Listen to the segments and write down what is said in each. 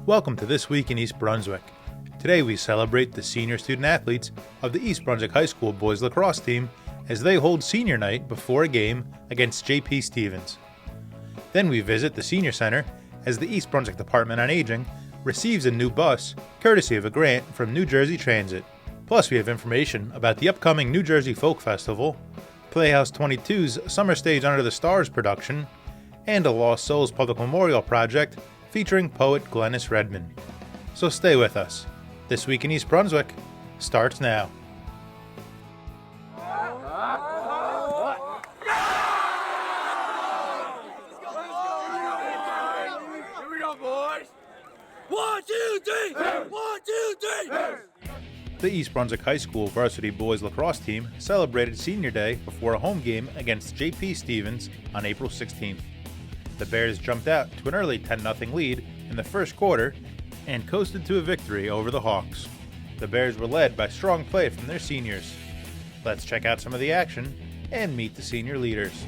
Welcome to This Week in East Brunswick. Today we celebrate the senior student athletes of the East Brunswick High School boys lacrosse team as they hold senior night before a game against J.P. Stevens. Then we visit the senior center as the East Brunswick Department on Aging receives a new bus courtesy of a grant from New Jersey Transit. Plus we have information about the upcoming New Jersey Folk Festival, Playhouse 22's Summer Stage Under the Stars production, and a Lost Souls Public Memorial project featuring poet Glenis Redmond. So stay with us. This Week in East Brunswick starts now. Here we go, boys. 1, 2, 3. 1, 2, 3. The East Brunswick High School varsity boys lacrosse team celebrated Senior Day before a home game against J.P. Stevens on April 16th. The Bears jumped out to an early 10-0 lead in the first quarter and coasted to a victory over the Hawks. The Bears were led by strong play from their seniors. Let's check out some of the action and meet the senior leaders.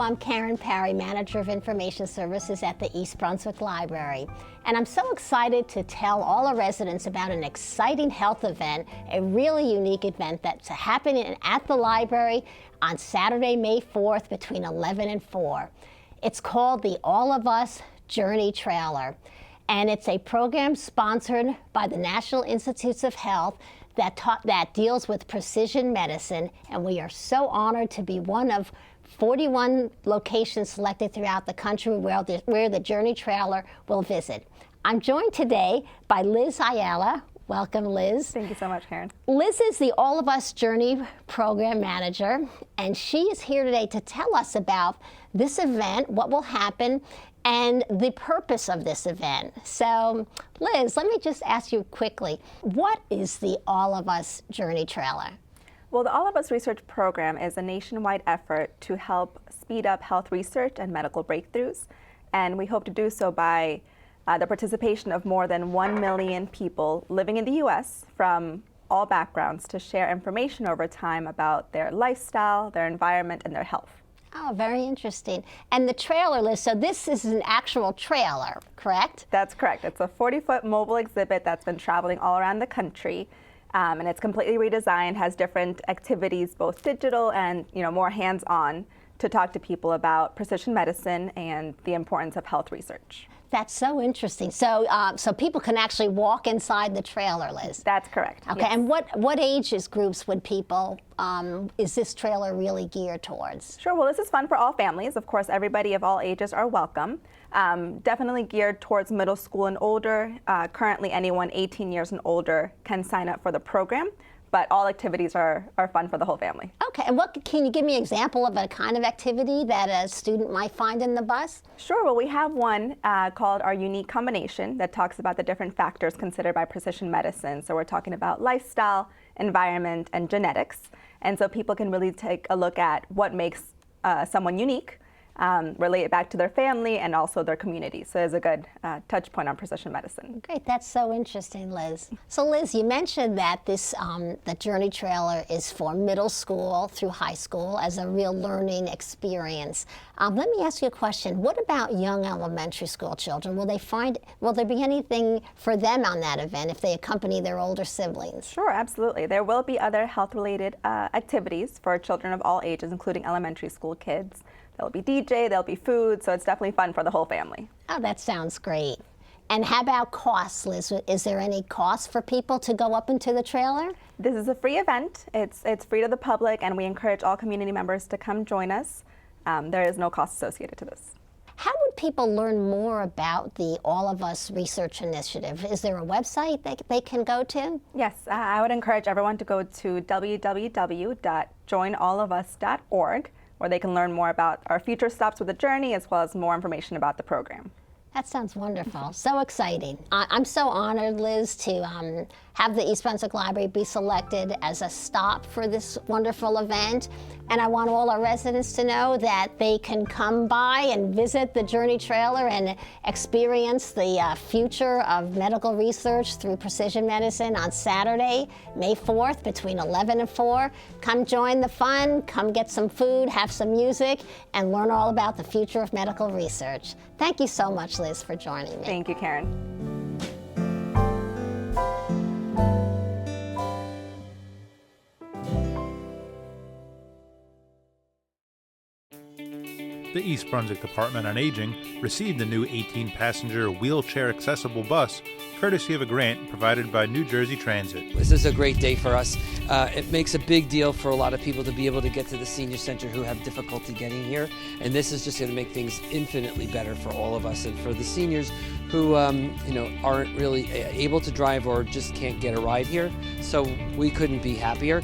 I'm Karen Parry, Manager of Information Services at the East Brunswick Library. And I'm so excited to tell all our residents about an exciting health event, a really unique event that's happening at the library on Saturday, May 4th between 11 and 4. It's called the All of Us Journey Trailer. And it's a program sponsored by the National Institutes of Health that deals with precision medicine, and we are so honored to be one of 41 locations selected throughout the country where the Journey Trailer will visit. I'm joined today by Liz Ayala. Welcome, Liz. Thank you so much, Karen. Liz is the All of Us Journey Program Manager, and she is here today to tell us about this event, what will happen, and the purpose of this event. So, Liz, let me just ask you quickly, what is the All of Us Journey Trailer? Well, the All of Us Research Program is a nationwide effort to help speed up health research and medical breakthroughs, and we hope to do so by the participation of more than 1 million people living in the U.S. from all backgrounds to share information over time about their lifestyle, their environment, and their health. Oh, very interesting. And the trailer, Liz, so this is an actual trailer, correct? That's correct. It's a 40-foot mobile exhibit that's been traveling all around the country, and it's completely redesigned, has different activities, both digital and more hands-on, to talk to people about precision medicine and the importance of health research. That's so interesting. So, so people can actually walk inside the trailer, Liz? That's correct. Okay, yes. and what ages groups would people, is this trailer really geared towards? Sure, well, this is fun for all families. Of course, everybody of all ages are welcome. Definitely geared towards middle school and older. Currently, anyone 18 years and older can sign up for the program, but all activities are fun for the whole family. Okay, and can you give me an example of a kind of activity that a student might find in the bus? Sure, well, we have one called our unique combination that talks about the different factors considered by precision medicine. So we're talking about lifestyle, environment, and genetics. And so people can really take a look at what makes someone unique, relate it back to their family and also their community. So there's a good touch point on precision medicine. Great, that's so interesting, Liz. So Liz, you mentioned that this the Journey Trailer is for middle school through high school as a real learning experience. Let me ask you a question. What about young elementary school children? Will there be anything for them on that event if they accompany their older siblings? Sure, absolutely. There will be other health-related activities for children of all ages, including elementary school kids. There'll be DJ, there'll be food, so it's definitely fun for the whole family. Oh, that sounds great. And how about costs, Liz? Is there any cost for people to go up into the trailer? This is a free event. It's free to the public, and we encourage all community members to come join us. There is no cost associated to this. How would people learn more about the All of Us Research Initiative? Is there a website they can go to? Yes, I would encourage everyone to go to www.joinallofus.org, where they can learn more about our future stops with the journey as well as more information about the program. That sounds wonderful. So exciting. I'm so honored, Liz, to have the East Brunswick Library be selected as a stop for this wonderful event. And I want all our residents to know that they can come by and visit the Journey Trailer and experience the future of medical research through precision medicine on Saturday, May 4th, between 11 and 4. Come join the fun, come get some food, have some music, and learn all about the future of medical research. Thank you so much, Liz, for joining me. Thank you, Karen. The East Brunswick Department on Aging received a new 18-passenger wheelchair-accessible bus, courtesy of a grant provided by New Jersey Transit. This is a great day for us. It makes a big deal for a lot of people to be able to get to the senior center who have difficulty getting here, and this is just going to make things infinitely better for all of us and for the seniors who aren't really able to drive or just can't get a ride here. So we couldn't be happier.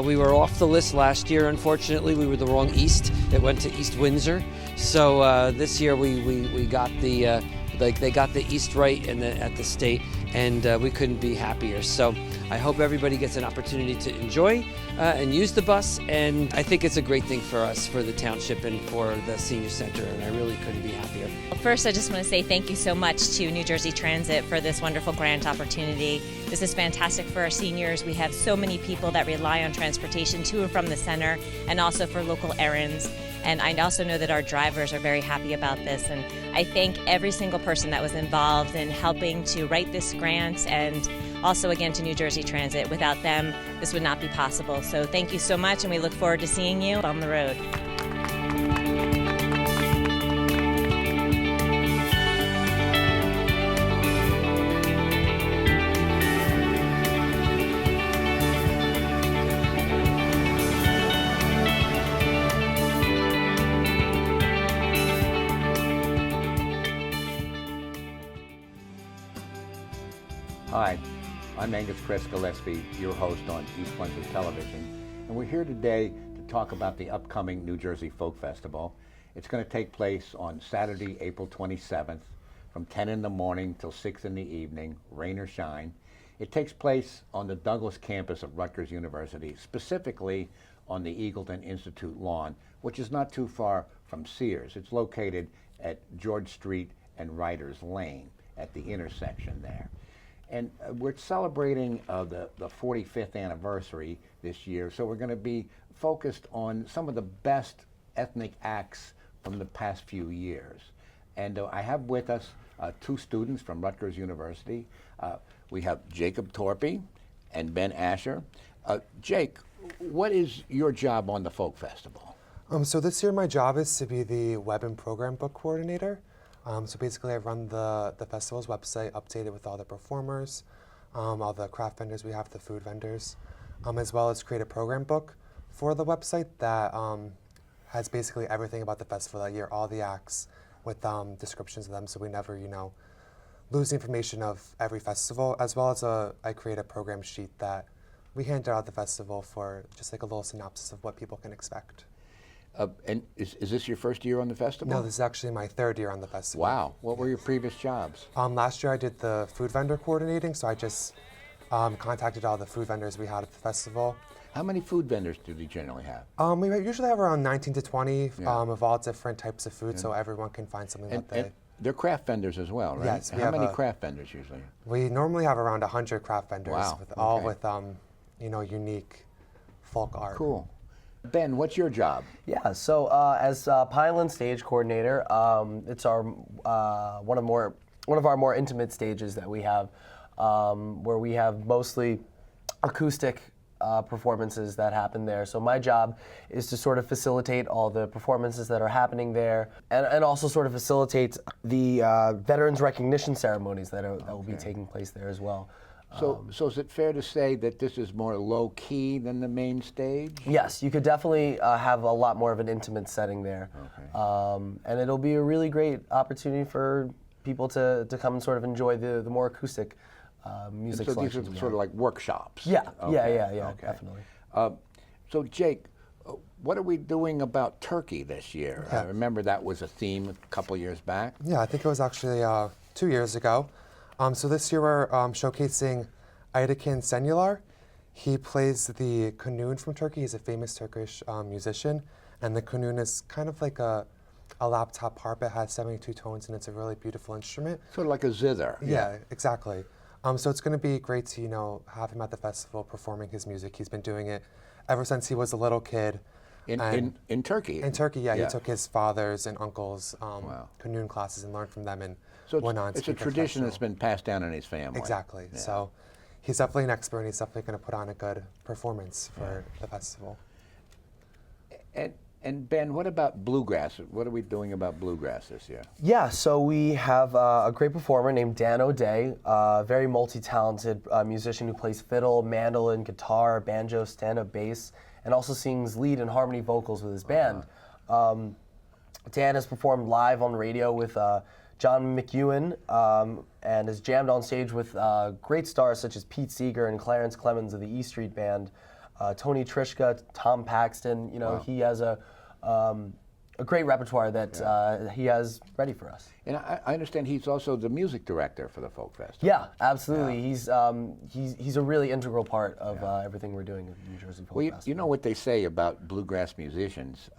We were off the list last year, unfortunately. We were the wrong East. It went to East Windsor. So this year we got the they got the East right at the state, and we couldn't be happier. So I hope everybody gets an opportunity to enjoy and use the bus, and I think it's a great thing for us, for the township and for the senior center, and I really couldn't be happier. First, I just want to say thank you so much to New Jersey Transit for this wonderful grant opportunity. This is fantastic for our seniors. We have so many people that rely on transportation to and from the center and also for local errands. And I also know that our drivers are very happy about this. And I thank every single person that was involved in helping to write this grant, and also again to New Jersey Transit. Without them, this would not be possible. So thank you so much, and we look forward to seeing you on the road. Hi, I'm Angus Chris Gillespie, your host on East Brunswick Television, and we're here today to talk about the upcoming New Jersey Folk Festival. It's going to take place on Saturday, April 27th, from 10 in the morning till 6 in the evening, rain or shine. It takes place on the Douglas campus of Rutgers University, specifically on the Eagleton Institute lawn, which is not too far from Sears. It's located at George Street and Writers Lane at the intersection there. And we're celebrating the 45th anniversary this year, so we're going to be focused on some of the best ethnic acts from the past few years. And I have with us two students from Rutgers University. We have Jacob Torpy and Ben Asher. Jake, what is your job on the Folk Festival? So this year my job is to be the web and program book coordinator. So basically I run the festival's website, update it with all the performers, all the craft vendors we have, the food vendors, as well as create a program book for the website that has basically everything about the festival that year, all the acts with descriptions of them, so we never, lose the information of every festival, as well as I create a program sheet that we hand out at the festival for just like a little synopsis of what people can expect. And is this your first year on the festival? No, this is actually my third year on the festival. Wow. What were your previous jobs? Last year I did the food vendor coordinating, so I just contacted all the food vendors we had at the festival. How many food vendors do they generally have? We usually have around 19 to 20 of all different types of food, so everyone can find something that they... And they're craft vendors as well, right? Yes. How many craft vendors usually? We normally have around 100 craft vendors, Wow, all okay. with unique folk art. Cool. Ben, what's your job? Yeah, so as Pylon stage coordinator, it's our one of our more intimate stages that we have, where we have mostly acoustic performances that happen there. So my job is to sort of facilitate all the performances that are happening there, and also sort of facilitate the veterans recognition ceremonies that will be taking place there as well. So is it fair to say that this is more low-key than the main stage? Yes, you could definitely have a lot more of an intimate setting there. Okay. And it'll be a really great opportunity for people to come and sort of enjoy the more acoustic music so selections. these are sort of like workshops? Yeah, Okay. yeah, Okay. definitely. So Jake, what are we doing about Turkey this year? Yeah. I remember that was a theme a couple years back. Yeah, I think it was actually 2 years ago. So this year we're showcasing Aytekin Senyular. He plays the kanun from Turkey. He's a famous Turkish musician, and the kanun is kind of like a laptop harp. It has 72 tones, and it's a really beautiful instrument. Sort of like a zither. Yeah, exactly. So it's going to be great to have him at the festival performing his music. He's been doing it ever since he was a little kid. In Turkey? In Turkey, yeah. He took his father's and uncle's Wow. kanun classes and learned from them, and So went on to it's a be tradition that's professional. been passed down in his family. Exactly. Yeah. So he's definitely an expert, and he's definitely going to put on a good performance for the festival. And Ben, what about bluegrass? What are we doing about bluegrass this year? Yeah, so we have a great performer named Dan O'Day, a very multi-talented musician who plays fiddle, mandolin, guitar, banjo, stand-up bass, and also sings lead and harmony vocals with his band. Dan has performed live on radio with John McEwen and has jammed on stage with great stars such as Pete Seeger and Clarence Clemens of the E Street Band, Tony Trischka, Tom Paxton. He has a great repertoire that he has ready for us. And I understand he's also the music director for the Folk Festival. Yeah, absolutely. Yeah. He's a really integral part of everything we're doing at New Jersey Folk Festival. You know what they say about bluegrass musicians?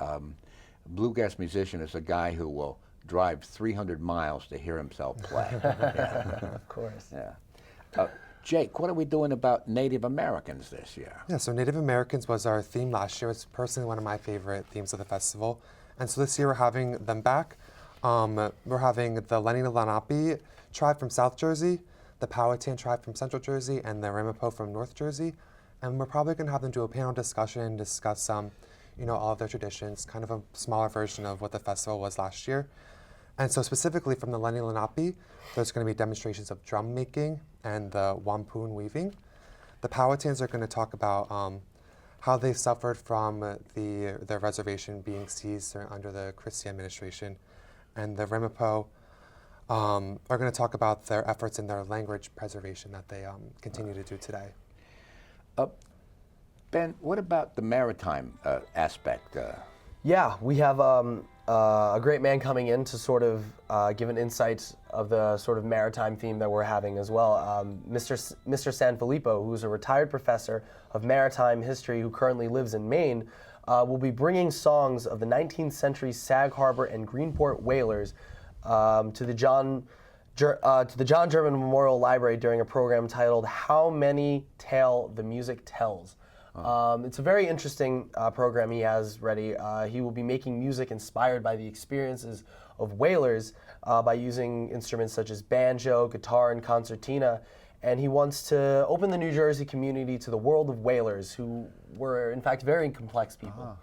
Bluegrass musician is a guy who will drive 300 miles to hear himself play. Of course. Yeah. Jake, what are we doing about Native Americans this year? Yeah, so Native Americans was our theme last year. It's personally one of my favorite themes of the festival. And so this year we're having them back. We're having the Lenni-Lenape tribe from South Jersey, the Powhatan tribe from Central Jersey, and the Ramapo from North Jersey. And we're probably going to have them do a panel discussion, discuss all of their traditions, kind of a smaller version of what the festival was last year. And so specifically from the Lenni-Lenape, there's going to be demonstrations of drum making and the wampum weaving. The Powhatans are going to talk about how they suffered from their reservation being seized under the Christie administration. And the Ramapo are going to talk about their efforts in their language preservation that they continue to do today. Ben, what about the maritime aspect? Yeah, we have a great man coming in to sort of give an insight of the sort of maritime theme that we're having as well. Mr. Sanfilippo, who's a retired professor of maritime history who currently lives in Maine, will be bringing songs of the 19th century Sag Harbor and Greenport whalers to the John German Memorial Library during a program titled How Many Tale the Music Tells. It's a very interesting program he has ready. He will be making music inspired by the experiences of whalers by using instruments such as banjo, guitar, and concertina. And he wants to open the New Jersey community to the world of whalers, who were, in fact, very complex people.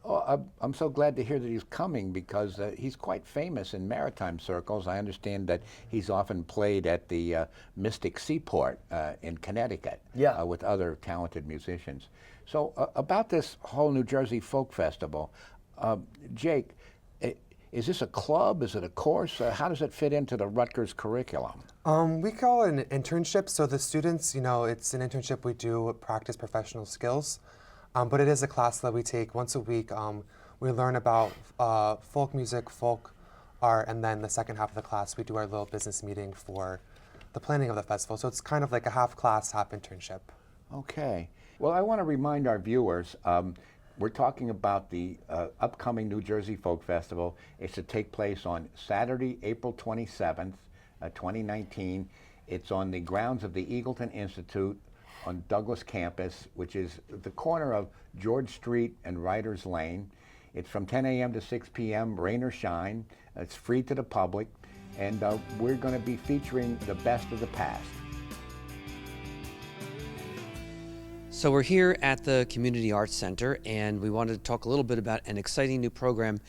Oh, I'm so glad to hear that he's coming because he's quite famous in maritime circles. I understand that he's often played at the Mystic Seaport in Connecticut with other talented musicians. So about this whole New Jersey Folk Festival, Jake, is this a club? Is it a course? How does it fit into the Rutgers curriculum? We call it an internship. So the students, it's an internship we do practice professional skills. But it is a class that we take once a week. We learn about folk music, folk art, and then the second half of the class, we do our little business meeting for the planning of the festival. So it's kind of like a half class, half internship. Okay. Well, I want to remind our viewers, we're talking about the upcoming New Jersey Folk Festival. It's to take place on Saturday, April 27th, 2019. It's on the grounds of the Eagleton Institute on Douglas campus, which is the corner of George Street and Writers Lane. It's from 10 a.m. to 6 p.m., rain or shine. It's free to the public, and we're going to be featuring the best of the past. So we're here at the Community Arts Center, and we wanted to talk a little bit about an exciting new program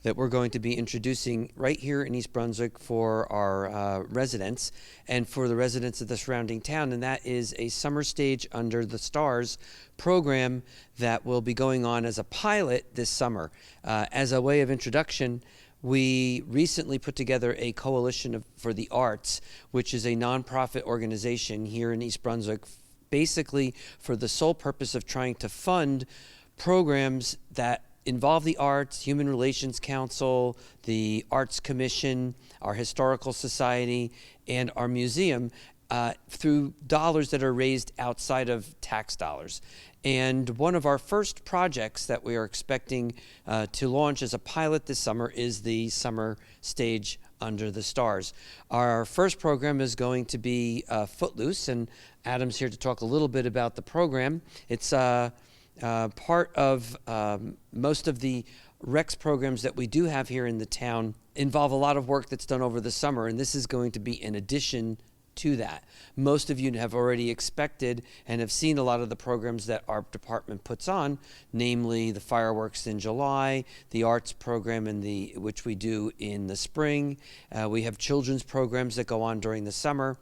that we're going to be introducing right here in East Brunswick for our residents and for the residents of the surrounding town, and that is a Summer Stage Under the Stars program that will be going on as a pilot this summer. As a way of introduction, we recently put together a Coalition for the Arts, which is a nonprofit organization here in East Brunswick, basically for the sole purpose of trying to fund programs that involve the arts, Human Relations Council, the Arts Commission, our Historical Society, and our museum through dollars that are raised outside of tax dollars. And one of our first projects that we are expecting to launch as a pilot this summer is the Summer Stage Under the Stars. Our first program is going to be Footloose, and Adam's here to talk a little bit about the program. It's part of most of the Rex programs that we do have here in the town involve a lot of work that's done over the summer, and this is going to be in addition to that. Most of you have already expected and have seen a lot of the programs that our department puts on, namely the fireworks in July, the arts program which we do in the spring. We have children's programs that go on during the summer,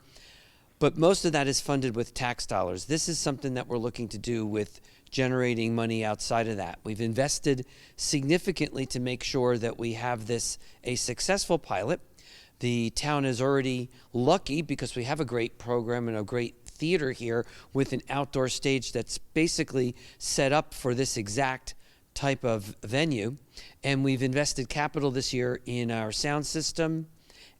but most of that is funded with tax dollars. This is something that we're looking to do with generating money outside of that. We've invested significantly to make sure that we have this a successful pilot. The town is already lucky because we have a great program and a great theater here with an outdoor stage that's basically set up for this exact type of venue. And we've invested capital this year in our sound system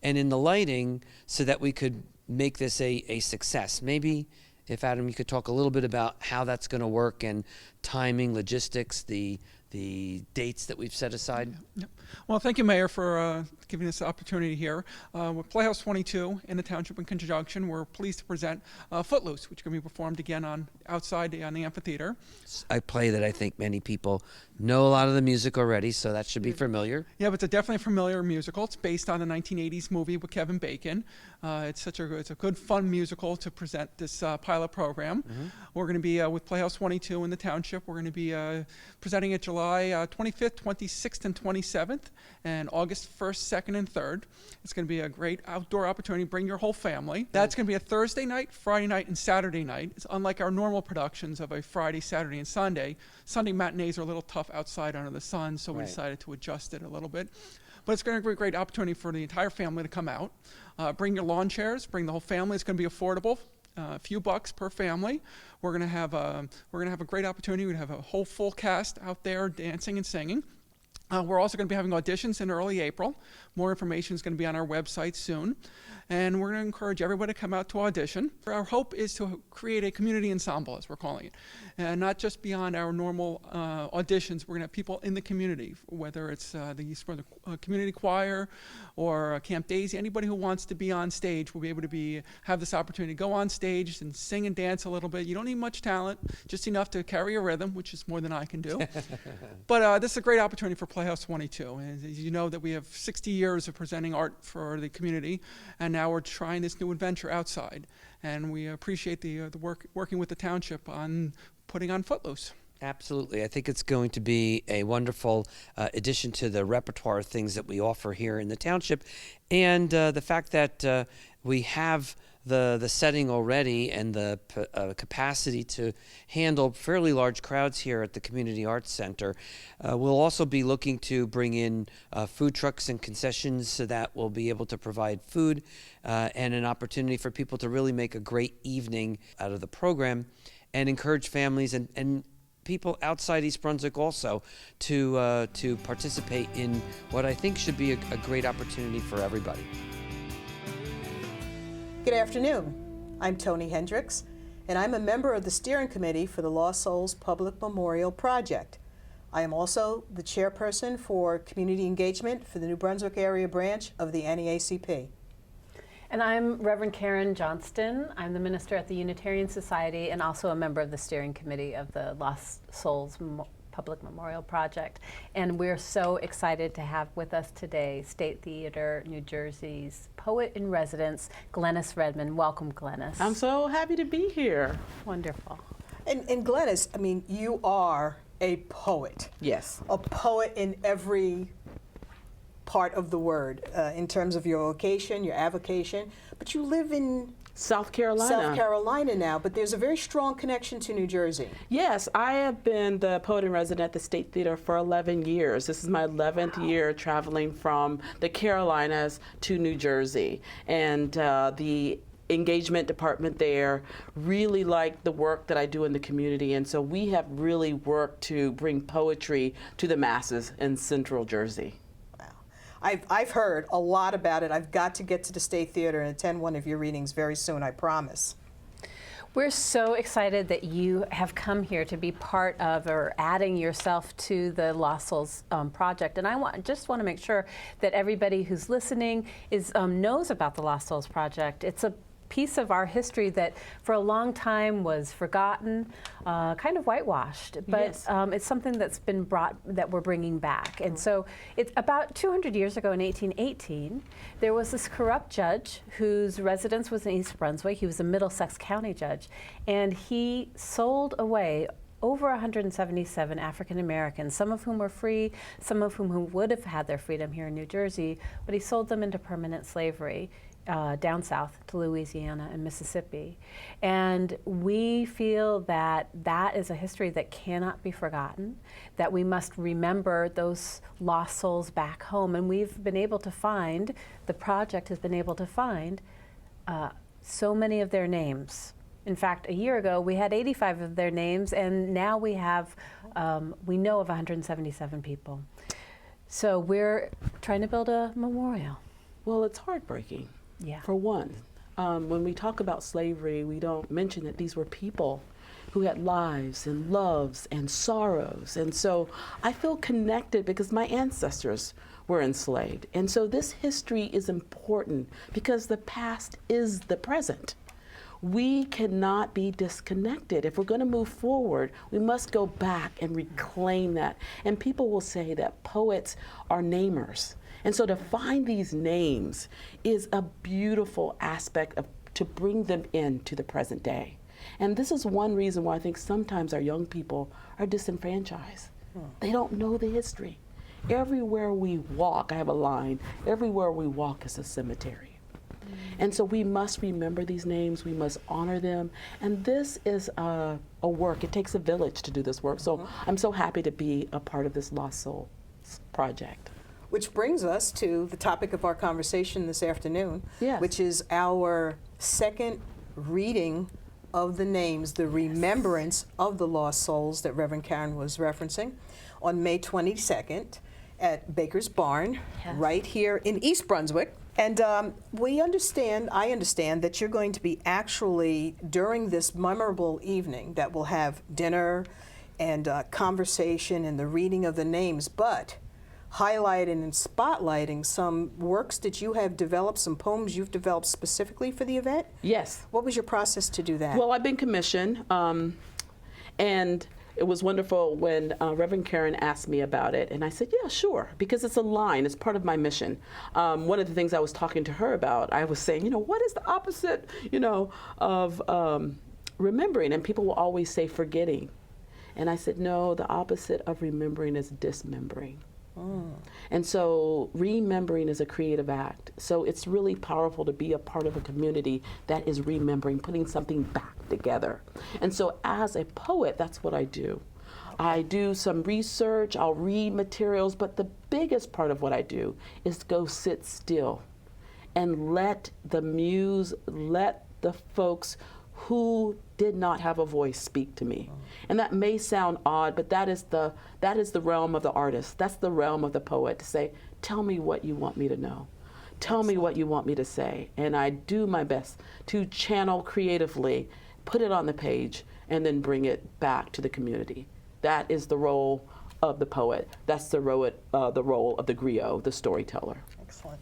and in the lighting so that we could make this a success. Maybe if Adam, you could talk a little bit about how that's going to work and timing, logistics, the dates that we've set aside? Yep. Well, thank you, Mayor, for giving us the opportunity here. With Playhouse 22 in the township in conjunction, we're pleased to present Footloose, which is going to be performed again outside on the amphitheater. A play that I think many people know a lot of the music already, so that should be familiar. Yeah, but it's definitely a familiar musical. It's based on a 1980s movie with Kevin Bacon. It's a good, fun musical to present this pilot program. We're going to be with Playhouse 22 in the township. We're going to be presenting it July 25th, 26th, and 27th, and August 1st, 2nd, and 3rd. It's going to be a great outdoor opportunity. Bring your whole family. That's going to be a Thursday night, Friday night, and Saturday night. It's unlike our normal productions of a Friday, Saturday, and Sunday. Sunday matinees are a little tough outside under the sun, so we decided to adjust it a little bit. But it's going to be a great opportunity for the entire family to come out. Bring your lawn chairs. Bring the whole family. It's going to be affordable. A few bucks per family. We're going to have a great opportunity. We're going to have a whole full cast out there dancing and singing. We're also going to be having auditions in early April. More information is going to be on our website soon. And we're going to encourage everybody to come out to audition. Our hope is to create a community ensemble, as we're calling it. And not just beyond our normal auditions, we're going to have people in the community, whether it's the East Brunswick Community Choir or Camp Daisy. Anybody who wants to be on stage will be able to have this opportunity to go on stage and sing and dance a little bit. You don't need much talent, just enough to carry a rhythm, which is more than I can do. But this is a great opportunity for Playhouse 22. And as you know, that we have 60 years of presenting art for the community, and now we're trying this new adventure outside. And we appreciate the working with the township on putting on Footloose. Absolutely. I think it's going to be a wonderful addition to the repertoire of things that we offer here in the township. And the fact that we have the setting already and the capacity to handle fairly large crowds here at the Community Arts Center. We'll also be looking to bring in food trucks and concessions so that we'll be able to provide food and an opportunity for people to really make a great evening out of the program and encourage families and people outside East Brunswick also to participate in what I think should be a great opportunity for everybody. Good afternoon. I'm Toni Hendricks, and I'm a member of the steering committee for the Lost Souls Public Memorial Project. I am also the chairperson for community engagement for the New Brunswick area branch of the NEACP. And I'm Reverend Karen Johnston. I'm the minister at the Unitarian Society and also a member of the steering committee of the Lost Souls Public Memorial Project. And we're so excited to have with us today State Theater New Jersey's poet in residence, Glenis Redmond. Welcome, Glenis. I'm so happy to be here. Wonderful. And Glenis, I mean, you are a poet. Yes. A poet in every part of the word, in terms of your vocation, your avocation, but you live in South Carolina now, but there's a very strong connection to New Jersey. Yes, I have been the poet in residence at the State Theater for 11 years. This is my 11th year traveling from the Carolinas to New Jersey. And the engagement department there really liked the work that I do in the community. And so we have really worked to bring poetry to the masses in Central Jersey. I've heard a lot about it. I've got to get to the State Theater and attend one of your readings very soon, I promise. We're so excited that you have come here to be part of or adding yourself to the Lost Souls project. And I just want to make sure that everybody who's listening knows about the Lost Souls project. It's a piece of our history that for a long time was forgotten, kind of whitewashed, but yes. It's something that's been that we're bringing back. And so it's about 200 years ago in 1818, there was this corrupt judge whose residence was in East Brunswick. He was a Middlesex County judge, and he sold away over 177 African Americans, some of whom were free, some of whom would have had their freedom here in New Jersey, but he sold them into permanent slavery. Down south to Louisiana and Mississippi. And we feel that that is a history that cannot be forgotten, that we must remember those lost souls back home. And we've been able to find, the project has been able to find so many of their names. In fact, a year ago, we had 85 of their names, and now we have, we know of 177 people. So we're trying to build a memorial. Well, it's heartbreaking. Yeah. For one, when we talk about slavery, we don't mention that these were people who had lives and loves and sorrows. And so I feel connected because my ancestors were enslaved. And so this history is important because the past is the present. We cannot be disconnected. If we're going to move forward, we must go back and reclaim that. And people will say that poets are namers. And so to find these names is a beautiful aspect of to bring them into the present day. And this is one reason why I think sometimes our young people are disenfranchised. They don't know the history. Everywhere we walk, I have a line, everywhere we walk is a cemetery. And so we must remember these names, we must honor them. And this is a work, it takes a village to do this work. So I'm so happy to be a part of this Lost Souls project. Which brings us to the topic of our conversation this afternoon, Yes. which is our second reading of the names, the remembrance of the lost souls that Reverend Karen was referencing, on May 22nd at Baker's Barn, right here in East Brunswick. And I understand that you're going to be actually, during this memorable evening, that we'll have dinner and conversation and the reading of the names, but highlighting and spotlighting some works that you have developed, some poems you've developed specifically for the event? Yes. What was your process to do that? Well, I've been commissioned, and it was wonderful when Reverend Karen asked me about it, and I said, yeah, sure, because it's a line, it's part of my mission. One of the things I was talking to her about, I was saying, what is the opposite, of remembering? And people will always say forgetting. And I said, no, the opposite of remembering is dismembering. And so remembering is a creative act. So it's really powerful to be a part of a community that is remembering, putting something back together. And so as a poet, that's what I do. I do some research, I'll read materials, but the biggest part of what I do is go sit still and let the muse, let the folks who did not have a voice speak to me. And that may sound odd, but that is the realm of the artist. That's the realm of the poet, to say, tell me what you want me to know. Tell me what you want me to say. And I do my best to channel creatively, put it on the page, and then bring it back to the community. That is the role of the poet. That's the role of the griot, the storyteller. Excellent.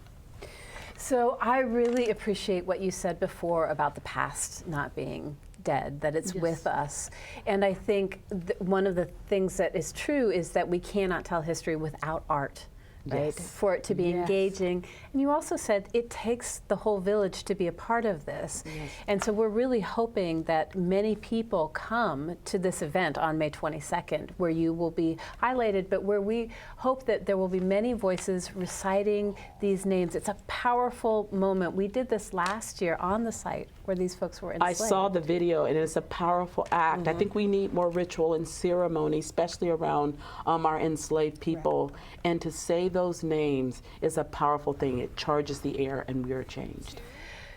So I really appreciate what you said before about the past not being dead, that it's with us. And I think one of the things that is true is that we cannot tell history without art. Right? For it to be engaging. And you also said it takes the whole village to be a part of this. And so we're really hoping that many people come to this event on May 22nd, where you will be highlighted, but where we hope that there will be many voices reciting these names. It's a powerful moment. We did this last year on the site where these folks were enslaved. I saw the video, and it's a powerful act. I think we need more ritual and ceremony, especially around our enslaved people. And to say those names is a powerful thing. It charges the air, and we are changed.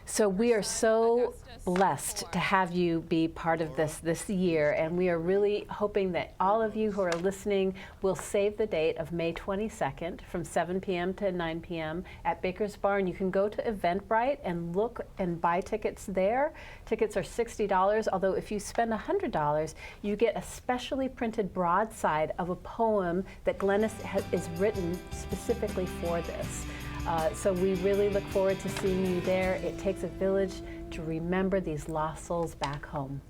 So we are so blessed to have you be part of this year, and we are really hoping that all of you who are listening will save the date of May 22nd from 7 p.m. to 9 p.m. at Baker's Barn. You can go to Eventbrite and look and buy tickets there. Tickets are $60, although if you spend $100, you get a specially printed broadside of a poem that Glenis is written specifically for this. So we really look forward to seeing you there. It takes a village to remember these lost souls back home.